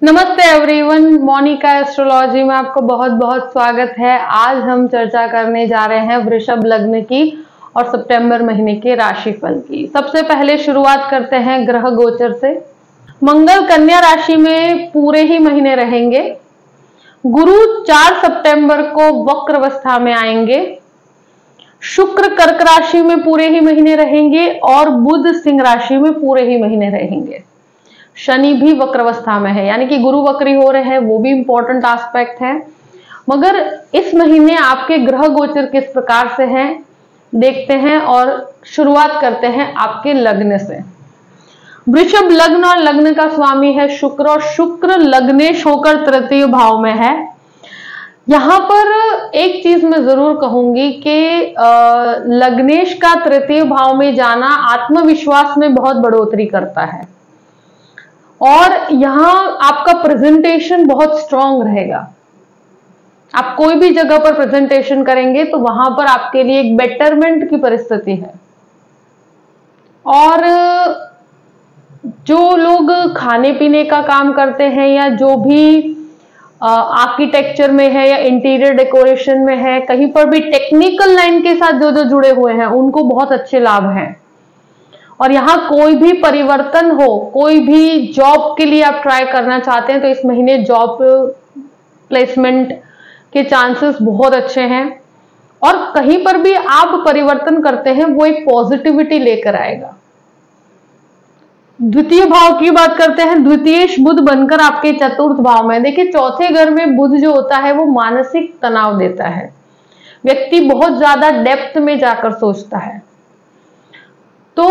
नमस्ते everyone, Monika astrology में आपको बहुत बहुत स्वागत है। आज हम चर्चा करने जा रहे हैं वृषभ लग्न की और सितंबर महीने के राशिफल की। सबसे पहले शुरुआत करते हैं ग्रह गोचर से। मंगल कन्या राशि में पूरे ही महीने रहेंगे। गुरु 4 सितंबर को वक्र अवस्था में आएंगे। शुक्र कर्क राशि में पूरे ही महीने रहेंगे और बुध सिंह राशि में पूरे ही महीने रहेंगे। शनि भी वक्र अवस्था में है, यानी कि गुरु वक्री हो रहे हैं, वो भी इंपॉर्टेंट एस्पेक्ट है। मगर इस महीने आपके ग्रह गोचर किस प्रकार से हैं देखते हैं और शुरुआत करते हैं आपके लग्न से। वृषभ लग्न और लग्न का स्वामी है शुक्र, और शुक्र लग्नेश होकर तृतीय भाव में है। यहां पर एक चीज मैं जरूर कहूंगी कि लग्नेश का तृतीय भाव में जाना आत्मविश्वास में बहुत बढ़ोतरी करता है और यहां आपका प्रेजेंटेशन बहुत स्ट्रांग रहेगा। आप कोई भी जगह पर प्रेजेंटेशन करेंगे तो वहां पर आपके लिए एक बेटरमेंट की परिस्थिति है। और जो लोग खाने पीने का काम करते हैं या जो भी आर्किटेक्चर में है या इंटीरियर डेकोरेशन में है, कहीं पर भी टेक्निकल लाइन के साथ जो जो जुड़े हुए हैं उनको बहुत अच्छे लाभ हैं। और यहाँ कोई भी परिवर्तन हो, कोई भी जॉब के लिए आप ट्राई करना चाहते हैं तो इस महीने जॉब प्लेसमेंट के चांसेस बहुत अच्छे हैं। और कहीं पर भी आप परिवर्तन करते हैं वो एक पॉजिटिविटी लेकर आएगा। द्वितीय भाव की बात करते हैं। द्वितीयेश बुध बनकर आपके चतुर्थ भाव में। देखिए, चौथे घर में बुध जो होता है वो मानसिक तनाव देता है। व्यक्ति बहुत ज्यादा डेप्थ में जाकर सोचता है। तो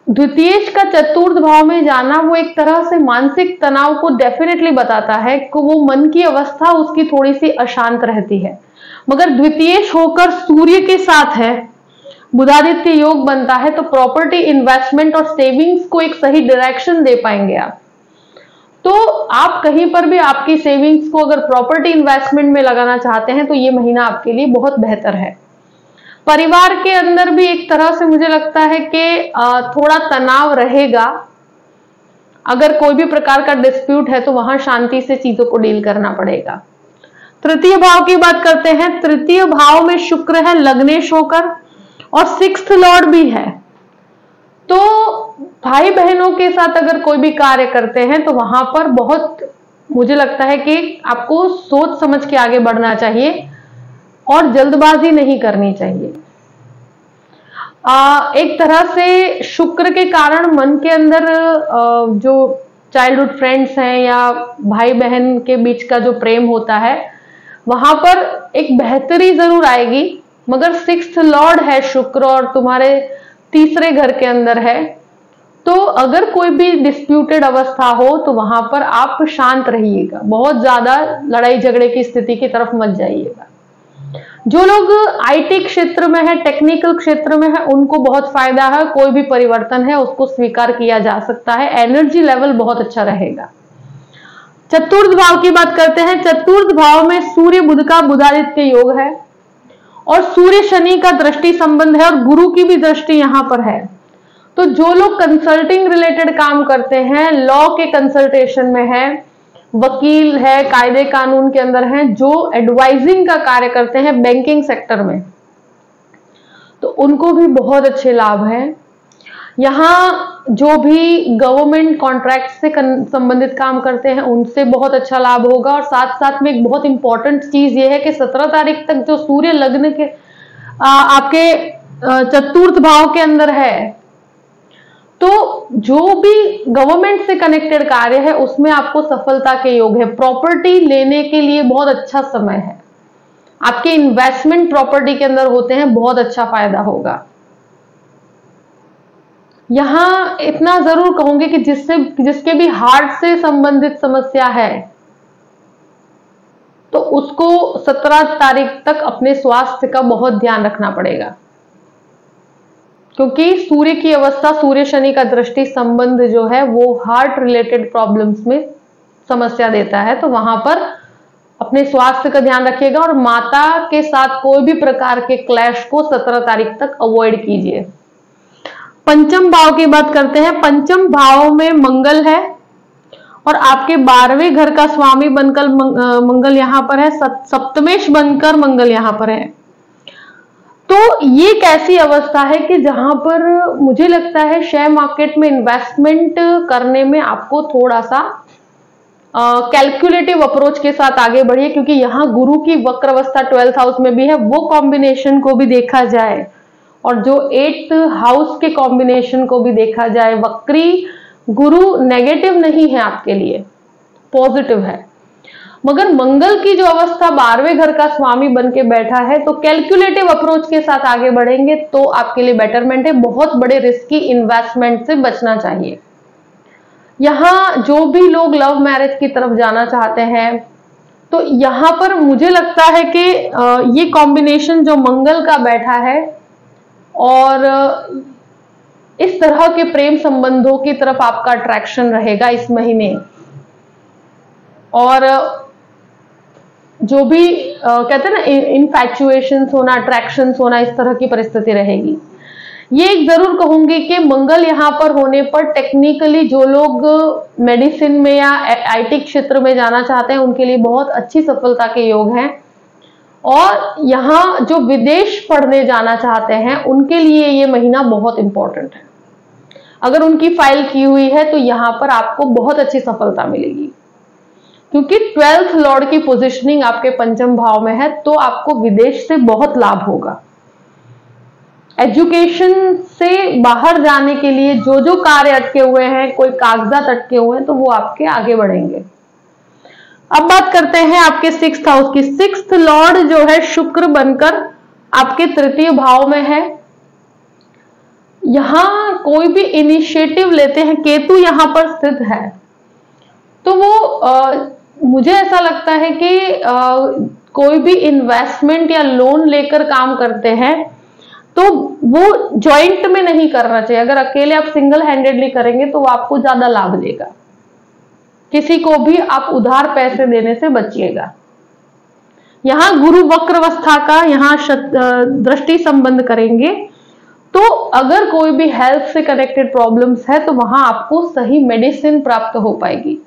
द्वितीयेश का चतुर्थ भाव में जाना वो एक तरह से मानसिक तनाव को डेफिनेटली बताता है कि वो मन की अवस्था उसकी थोड़ी सी अशांत रहती है। मगर द्वितीयेश होकर सूर्य के साथ है, बुधादित्य योग बनता है, तो प्रॉपर्टी इन्वेस्टमेंट और सेविंग्स को एक सही डायरेक्शन दे पाएंगे आप। तो आप कहीं पर भी आपकी सेविंग्स को अगर प्रॉपर्टी इन्वेस्टमेंट में लगाना चाहते हैं तो ये महीना आपके लिए बहुत बेहतर है। परिवार के अंदर भी एक तरह से मुझे लगता है कि थोड़ा तनाव रहेगा। अगर कोई भी प्रकार का डिस्प्यूट है तो वहां शांति से चीजों को डील करना पड़ेगा। तृतीय भाव की बात करते हैं। तृतीय भाव में शुक्र है लग्नेश होकर और 6th लॉर्ड भी है। तो भाई बहनों के साथ अगर कोई भी कार्य करते हैं तो वहां पर बहुत मुझे लगता है कि आपको सोच समझ के आगे बढ़ना चाहिए और जल्दबाजी नहीं करनी चाहिए। एक तरह से शुक्र के कारण मन के अंदर जो चाइल्डहुड फ्रेंड्स हैं या भाई बहन के बीच का जो प्रेम होता है वहां पर एक बेहतरी जरूर आएगी। मगर 6th लॉर्ड है शुक्र और तुम्हारे तीसरे घर के अंदर है, तो अगर कोई भी डिस्प्यूटेड अवस्था हो तो वहां पर आप शांत रहिएगा। बहुत ज्यादा लड़ाई झगड़े की स्थिति की तरफ मत जाइएगा। जो लोग आईटी क्षेत्र में है, टेक्निकल क्षेत्र में है, उनको बहुत फायदा है। कोई भी परिवर्तन है उसको स्वीकार किया जा सकता है। एनर्जी लेवल बहुत अच्छा रहेगा। चतुर्थ भाव की बात करते हैं। चतुर्थ भाव में सूर्य बुध का बुधादित्य योग है और सूर्य शनि का दृष्टि संबंध है और गुरु की भी दृष्टि यहां पर है। तो जो लोग कंसल्टिंग रिलेटेड काम करते हैं, लॉ के कंसल्टेशन में है, वकील है, कायदे कानून के अंदर हैं, जो एडवाइजिंग का कार्य करते हैं बैंकिंग सेक्टर में, तो उनको भी बहुत अच्छे लाभ हैं। यहाँ जो भी गवर्नमेंट कॉन्ट्रैक्ट से संबंधित काम करते हैं उनसे बहुत अच्छा लाभ होगा। और साथ साथ में एक बहुत इंपॉर्टेंट चीज ये है कि 17 तारीख तक जो सूर्य लग्न के आपके चतुर्थ भाव के अंदर है, तो जो भी गवर्नमेंट से कनेक्टेड कार्य है उसमें आपको सफलता के योग है। प्रॉपर्टी लेने के लिए बहुत अच्छा समय है। आपके इन्वेस्टमेंट प्रॉपर्टी के अंदर होते हैं, बहुत अच्छा फायदा होगा। यहां इतना जरूर कहूंगी कि जिसके भी हार्ट से संबंधित समस्या है तो उसको 17 तारीख तक अपने स्वास्थ्य का बहुत ध्यान रखना पड़ेगा, क्योंकि सूर्य की अवस्था, सूर्य शनि का दृष्टि संबंध जो है वो हार्ट रिलेटेड प्रॉब्लम्स में समस्या देता है। तो वहां पर अपने स्वास्थ्य का ध्यान रखिएगा और माता के साथ कोई भी प्रकार के क्लैश को 17 तारीख तक अवॉइड कीजिए। पंचम भाव की बात करते हैं। पंचम भाव में मंगल है और आपके 12वें घर का स्वामी बनकर मंगल यहां पर है, सप्तमेश बनकर मंगल यहां पर है। तो ये एक ऐसी अवस्था है कि जहां पर मुझे लगता है शेयर मार्केट में इन्वेस्टमेंट करने में आपको थोड़ा सा कैलकुलेटिव अप्रोच के साथ आगे बढ़िए, क्योंकि यहाँ गुरु की वक्र अवस्था 12th हाउस में भी है, वो कॉम्बिनेशन को भी देखा जाए और जो 8th हाउस के कॉम्बिनेशन को भी देखा जाए, वक्री गुरु नेगेटिव नहीं है आपके लिए, पॉजिटिव है। मगर मंगल की जो अवस्था 12वें घर का स्वामी बन के बैठा है, तो कैलकुलेटिव अप्रोच के साथ आगे बढ़ेंगे तो आपके लिए बेटरमेंट है। बहुत बड़े रिस्की इन्वेस्टमेंट से बचना चाहिए। यहां जो भी लोग लव मैरिज की तरफ जाना चाहते हैं, तो यहां पर मुझे लगता है कि ये कॉम्बिनेशन जो मंगल का बैठा है और इस तरह के प्रेम संबंधों की तरफ आपका अट्रैक्शन रहेगा इस महीने। और जो भी कहते हैं ना इनफैचुएशंस होना, अट्रैक्शंस होना, इस तरह की परिस्थिति रहेगी। ये एक जरूर कहूंगी कि मंगल यहां पर होने पर टेक्निकली जो लोग मेडिसिन में या आईटी क्षेत्र में जाना चाहते हैं उनके लिए बहुत अच्छी सफलता के योग हैं। और यहाँ जो विदेश पढ़ने जाना चाहते हैं उनके लिए ये महीना बहुत इंपॉर्टेंट है। अगर उनकी फाइल की हुई है तो यहाँ पर आपको बहुत अच्छी सफलता मिलेगी, क्योंकि 12th लॉर्ड की पोजीशनिंग आपके पंचम भाव में है, तो आपको विदेश से बहुत लाभ होगा। एजुकेशन से बाहर जाने के लिए जो जो कार्य अटके हुए हैं, कोई कागजात अटके हुए हैं, तो वो आपके आगे बढ़ेंगे। अब बात करते हैं आपके 6th हाउस की। 6th लॉर्ड जो है शुक्र बनकर आपके तृतीय भाव में है। यहां कोई भी इनिशिएटिव लेते हैं, केतु यहां पर स्थित है, तो वो मुझे ऐसा लगता है कि कोई भी इन्वेस्टमेंट या लोन लेकर काम करते हैं तो वो जॉइंट में नहीं करना चाहिए। अगर अकेले आप सिंगल हैंडेडली करेंगे तो वो आपको ज्यादा लाभ देगा। किसी को भी आप उधार पैसे देने से बचिएगा। यहां गुरु वक्र अवस्था का यहां दृष्टि संबंध करेंगे, तो अगर कोई भी हेल्थ से कनेक्टेड प्रॉब्लम्स है तो वहां आपको सही मेडिसिन प्राप्त हो पाएगी।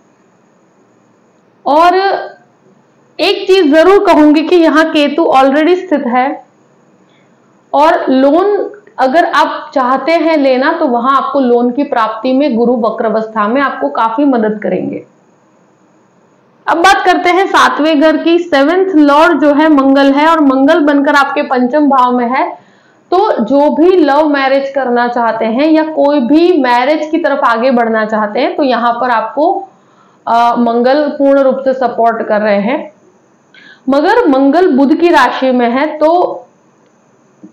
और एक चीज जरूर कहूंगी कि यहां केतु ऑलरेडी स्थित है, और लोन अगर आप चाहते हैं लेना तो वहां आपको लोन की प्राप्ति में गुरु वक्र अवस्था में आपको काफी मदद करेंगे। अब बात करते हैं 7वें घर की। 7th लॉर्ड जो है मंगल है, और मंगल बनकर आपके पंचम भाव में है। तो जो भी लव मैरिज करना चाहते हैं या कोई भी मैरिज की तरफ आगे बढ़ना चाहते हैं, तो यहां पर आपको मंगल पूर्ण रूप से सपोर्ट कर रहे हैं। मगर मंगल बुध की राशि में है, तो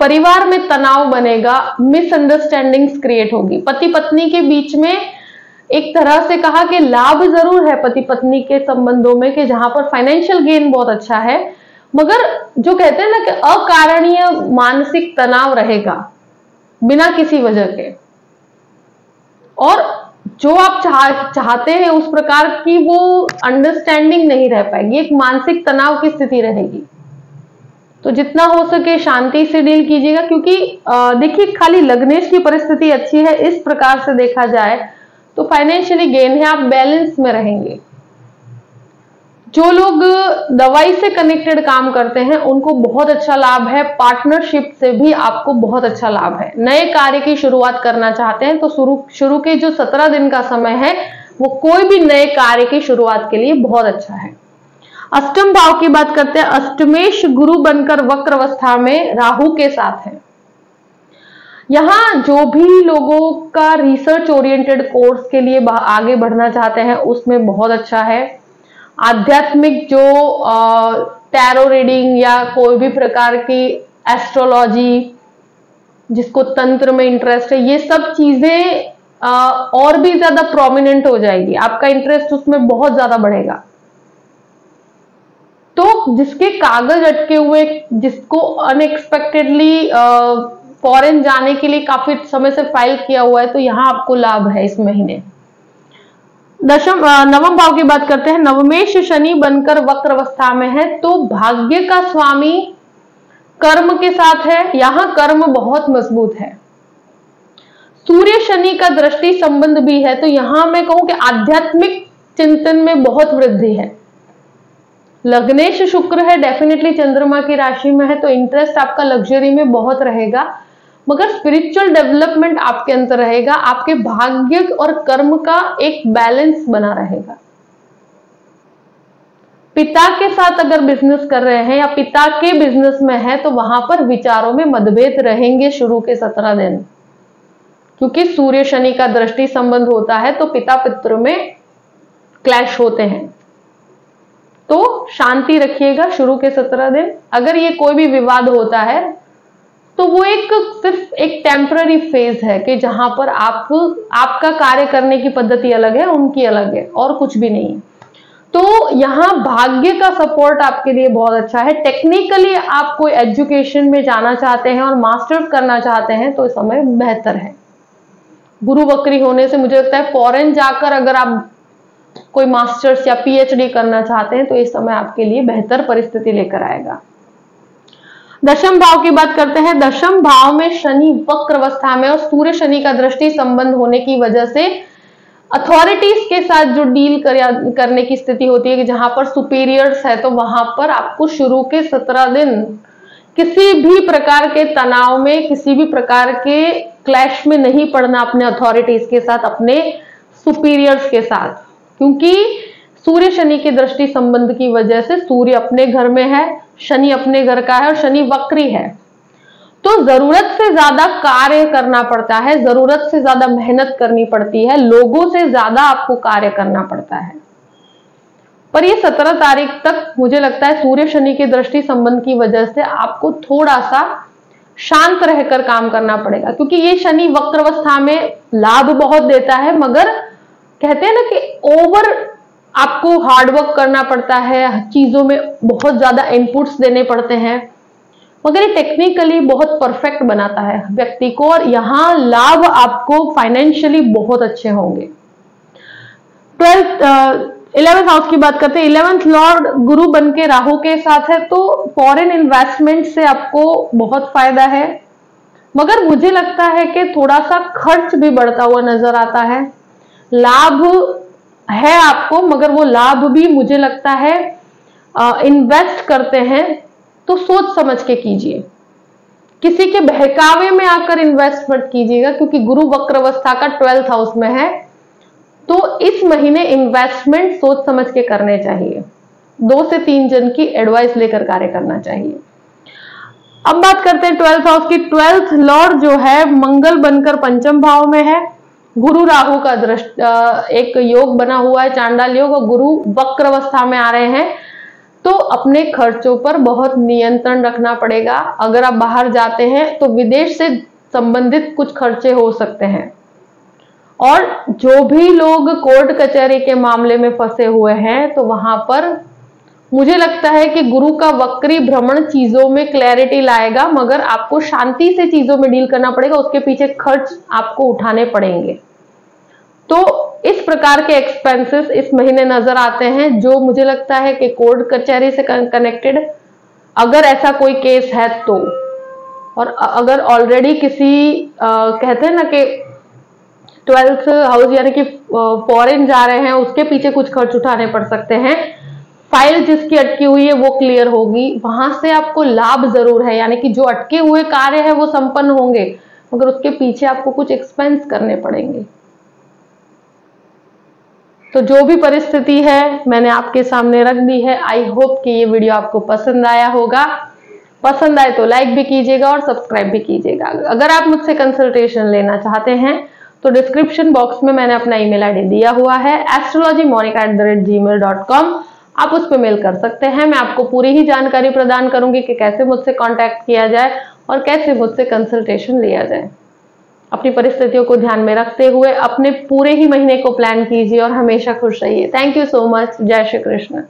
परिवार में तनाव बनेगा, मिसअंडरस्टैंडिंग्स क्रिएट होगी। पति पत्नी के बीच में एक तरह से कहा कि लाभ जरूर है पति पत्नी के संबंधों में, कि जहां पर फाइनेंशियल गेन बहुत अच्छा है, मगर जो कहते हैं ना कि अकारणीय मानसिक तनाव रहेगा बिना किसी वजह के, और जो आप चाहते हैं उस प्रकार की वो अंडरस्टैंडिंग नहीं रह पाएगी, एक मानसिक तनाव की स्थिति रहेगी। तो जितना हो सके शांति से डील कीजिएगा, क्योंकि देखिए खाली लग्नेश की परिस्थिति अच्छी है, इस प्रकार से देखा जाए तो फाइनेंशियली गेन है, आप बैलेंस में रहेंगे। जो लोग दवाई से कनेक्टेड काम करते हैं उनको बहुत अच्छा लाभ है। पार्टनरशिप से भी आपको बहुत अच्छा लाभ है। नए कार्य की शुरुआत करना चाहते हैं तो शुरू के जो 17 दिन का समय है वो कोई भी नए कार्य की शुरुआत के लिए बहुत अच्छा है। अष्टम भाव की बात करते हैं। अष्टमेश गुरु बनकर वक्र अवस्था में राहु के साथ है। यहां जो भी लोगों का रिसर्च ओरिएंटेड कोर्स के लिए आगे बढ़ना चाहते हैं उसमें बहुत अच्छा है। आध्यात्मिक जो टैरो रीडिंग या कोई भी प्रकार की एस्ट्रोलॉजी, जिसको तंत्र में इंटरेस्ट है, ये सब चीजें और भी ज्यादा प्रोमिनेंट हो जाएगी, आपका इंटरेस्ट उसमें बहुत ज्यादा बढ़ेगा। तो जिसके कागज अटके हुए, जिसको अनएक्सपेक्टेडली फॉरेन जाने के लिए काफी समय से फाइल किया हुआ है, तो यहां आपको लाभ है इस महीने। नवम भाव की बात करते हैं। नवमेश शनि बनकर वक्र अवस्था में है, तो भाग्य का स्वामी कर्म के साथ है। यहां कर्म बहुत मजबूत है। सूर्य शनि का दृष्टि संबंध भी है, तो यहां मैं कहूं कि आध्यात्मिक चिंतन में बहुत वृद्धि है। लग्नेश शुक्र है, डेफिनेटली चंद्रमा की राशि में है, तो इंटरेस्ट आपका लग्जरी में बहुत रहेगा, मगर स्पिरिचुअल डेवलपमेंट आपके अंदर रहेगा। आपके भाग्य और कर्म का एक बैलेंस बना रहेगा। पिता के साथ अगर बिजनेस कर रहे हैं या पिता के बिजनेस में है तो वहां पर विचारों में मतभेद रहेंगे शुरू के 17 दिन, क्योंकि सूर्य शनि का दृष्टि संबंध होता है तो पिता पितृ में क्लैश होते हैं। तो शांति रखिएगा शुरू के 17 दिन। अगर ये कोई भी विवाद होता है तो वो सिर्फ एक टेम्पररी फेज है कि जहां पर आपका कार्य करने की पद्धति अलग है, उनकी अलग है, और कुछ भी नहीं है। तो यहां भाग्य का सपोर्ट आपके लिए बहुत अच्छा है। टेक्निकली आप कोई एजुकेशन में जाना चाहते हैं और मास्टर्स करना चाहते हैं तो इस समय बेहतर है। गुरु वक्री होने से मुझे लगता है फॉरेन जाकर अगर आप कोई मास्टर्स या पीएचडी करना चाहते हैं तो इस समय आपके लिए बेहतर परिस्थिति लेकर आएगा। दशम भाव की बात करते हैं। दशम भाव में शनि वक्र अवस्था में और सूर्य शनि का दृष्टि संबंध होने की वजह से अथॉरिटीज के साथ जो डील करने की स्थिति होती है कि जहां पर सुपीरियर्स है, तो वहां पर आपको शुरू के 17 दिन किसी भी प्रकार के तनाव में, किसी भी प्रकार के क्लैश में नहीं पड़ना अपने अथॉरिटीज के साथ, अपने सुपीरियर्स के साथ, क्योंकि सूर्य शनि की दृष्टि संबंध की वजह से सूर्य अपने घर में है, शनि अपने घर का है और शनि वक्री है। तो जरूरत से ज्यादा कार्य करना पड़ता है, जरूरत से ज्यादा मेहनत करनी पड़ती है, लोगों से ज्यादा आपको कार्य करना पड़ता है। पर ये 17 तारीख तक मुझे लगता है सूर्य शनि की दृष्टि संबंध की वजह से आपको थोड़ा सा शांत रहकर काम करना पड़ेगा, क्योंकि ये शनि वक्र अवस्था में लाभ बहुत देता है, मगर कहते हैं ना कि ओवर आपको हार्डवर्क करना पड़ता है, चीजों में बहुत ज्यादा इनपुट्स देने पड़ते हैं, मगर ये टेक्निकली बहुत परफेक्ट बनाता है व्यक्ति को, और यहां लाभ आपको फाइनेंशियली बहुत अच्छे होंगे। 11th हाउस की बात करते हैं। 11th लॉर्ड गुरु बन के राहु के साथ है, तो फॉरेन इन्वेस्टमेंट से आपको बहुत फायदा है, मगर मुझे लगता है कि थोड़ा सा खर्च भी बढ़ता हुआ नजर आता है। लाभ है आपको, मगर वो लाभ भी मुझे लगता है इन्वेस्ट करते हैं तो सोच समझ के कीजिए, किसी के बहकावे में आकर इन्वेस्ट मत कीजिएगा, क्योंकि गुरु वक्र अवस्था का 12th हाउस में है। तो इस महीने इन्वेस्टमेंट सोच समझ के करने चाहिए, 2 से 3 जन की एडवाइस लेकर कार्य करना चाहिए। अब बात करते हैं 12th हाउस की। 12th लॉर्ड जो है मंगल बनकर पंचम भाव में है, गुरु राहु का एक योग बना हुआ है, चांडाल योग, और गुरु वक्र अवस्था में आ रहे हैं, तो अपने खर्चों पर बहुत नियंत्रण रखना पड़ेगा। अगर आप बाहर जाते हैं तो विदेश से संबंधित कुछ खर्चे हो सकते हैं, और जो भी लोग कोर्ट कचहरी के मामले में फंसे हुए हैं तो वहां पर मुझे लगता है कि गुरु का वक्री भ्रमण चीजों में क्लैरिटी लाएगा, मगर आपको शांति से चीजों में डील करना पड़ेगा, उसके पीछे खर्च आपको उठाने पड़ेंगे। तो इस प्रकार के एक्सपेंसेस इस महीने नजर आते हैं, जो मुझे लगता है कि कोर्ट कचहरी से कनेक्टेड अगर ऐसा कोई केस है तो, और अगर ऑलरेडी किसी कहते हैं ना कि 12th हाउस यानी कि फॉरेन जा रहे हैं, उसके पीछे कुछ खर्च उठाने पड़ सकते हैं। फाइल जिसकी अटकी हुई है वो क्लियर होगी, वहां से आपको लाभ जरूर है, यानी कि जो अटके हुए कार्य है वो संपन्न होंगे, मगर उसके पीछे आपको कुछ एक्सपेंस करने पड़ेंगे। तो जो भी परिस्थिति है मैंने आपके सामने रख दी है। आई होप कि ये वीडियो आपको पसंद आया होगा। पसंद आए तो लाइक भी कीजिएगा और सब्सक्राइब भी कीजिएगा। अगर आप मुझसे कंसल्टेशन लेना चाहते हैं तो डिस्क्रिप्शन बॉक्स में मैंने अपना ईमेल आईडी दिया हुआ है astrologymonica@gmail.com। आप उस पर मेल कर सकते हैं। मैं आपको पूरी ही जानकारी प्रदान करूंगी कि कैसे मुझसे कांटेक्ट किया जाए और कैसे मुझसे कंसल्टेशन लिया जाए। अपनी परिस्थितियों को ध्यान में रखते हुए अपने पूरे ही महीने को प्लान कीजिए और हमेशा खुश रहिए। Thank you so much. जय श्री कृष्ण।